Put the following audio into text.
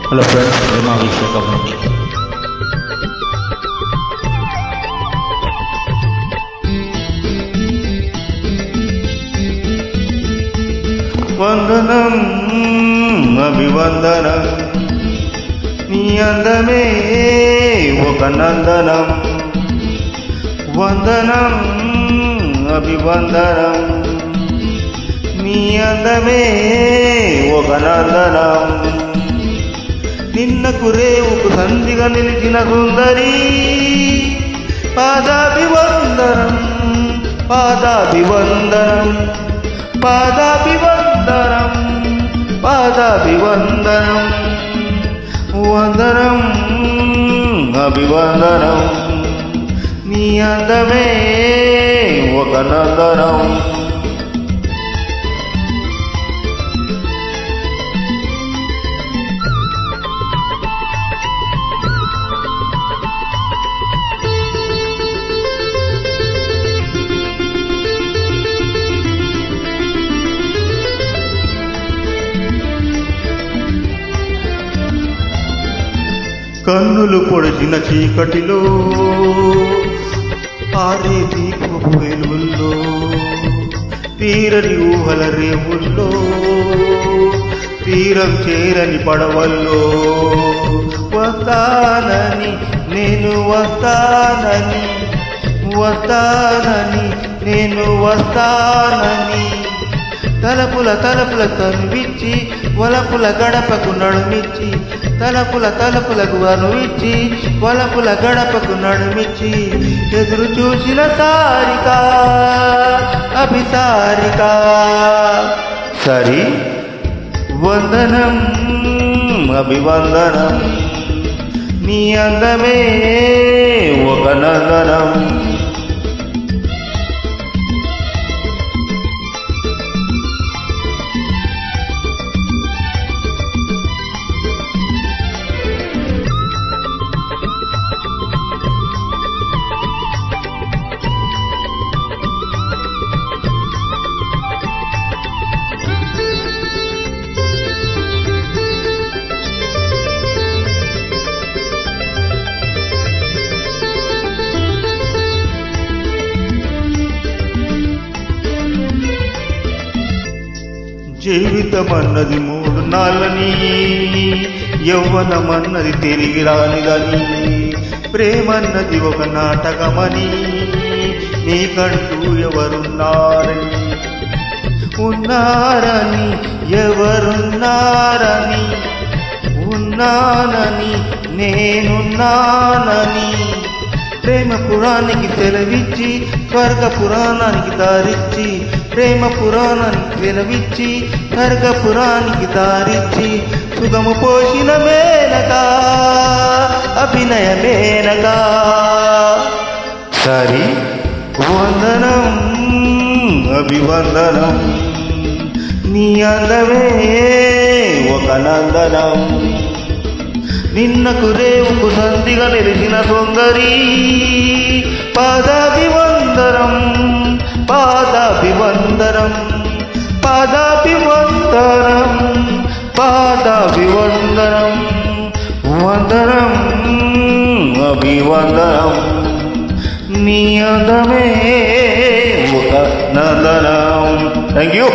Halo friends, terima kasih kamu. వందనం అభివందనం నీ అందమే ఒక నందనం వందనం అభివందనం నీ అందమే ఒక నందనం నిన్నకు రేవుకు సంధిగా నిలిచిన సుందరి పాదాభివందనం పాదాభివందనం పాదాభివందనం పాదాభివందనం వందనం అభివందనం నీ అందమే ఒక నందనం కన్నులు పొడిచిన చీకటిలో ఆరే దీపపు వెలుగుల్లో తీరని ఊహల రేవుల్లో తీరం చేరని పడవల్లో వస్తానని నేను వస్తానని వస్తానని నేను వస్తానని తలపుల తనువిచ్చి వలపుల గడపకు నడుమిచ్చి తలపులకు అనువిచ్చి వలపుల గడపకు నడుమిచ్చి ఎదురు చూసిన సారిక అభిసారిక సరి వందనం అభివందనం నీ అందమే ఒక నందనం జీవితమన్నది మూడు నాళ్ళని యవ్వనమన్నది తిరిగి రానిదని ప్రేమన్నది ఒక నాటకమని నీకంటూ ఎవరున్నారని ఉన్నారని ఎవరున్నారని ఉన్నానని నేనున్నానని ప్రేమ పురాణానికి సెలవిచ్చి స్వర్గ పురాణానికి దారిచ్చి ప్రేమ పురాణానికి సెలవిచ్చి స్వర్గ పురాణానికి దారిచ్చి సుగము పోషిన మేనకా అభినయ మేనకా సరి వందనం అభివందనం నీ అందమే ఒక నందనం నిన్నకు రేవుకు సంధిగా నిలిచిన సుందరి పాదాభివందనం పాదాభివందనం పాదాభివందనం పాదాభివందనం వందనం అభివందనం నీ అందమే ఒక నందనం. Thank you.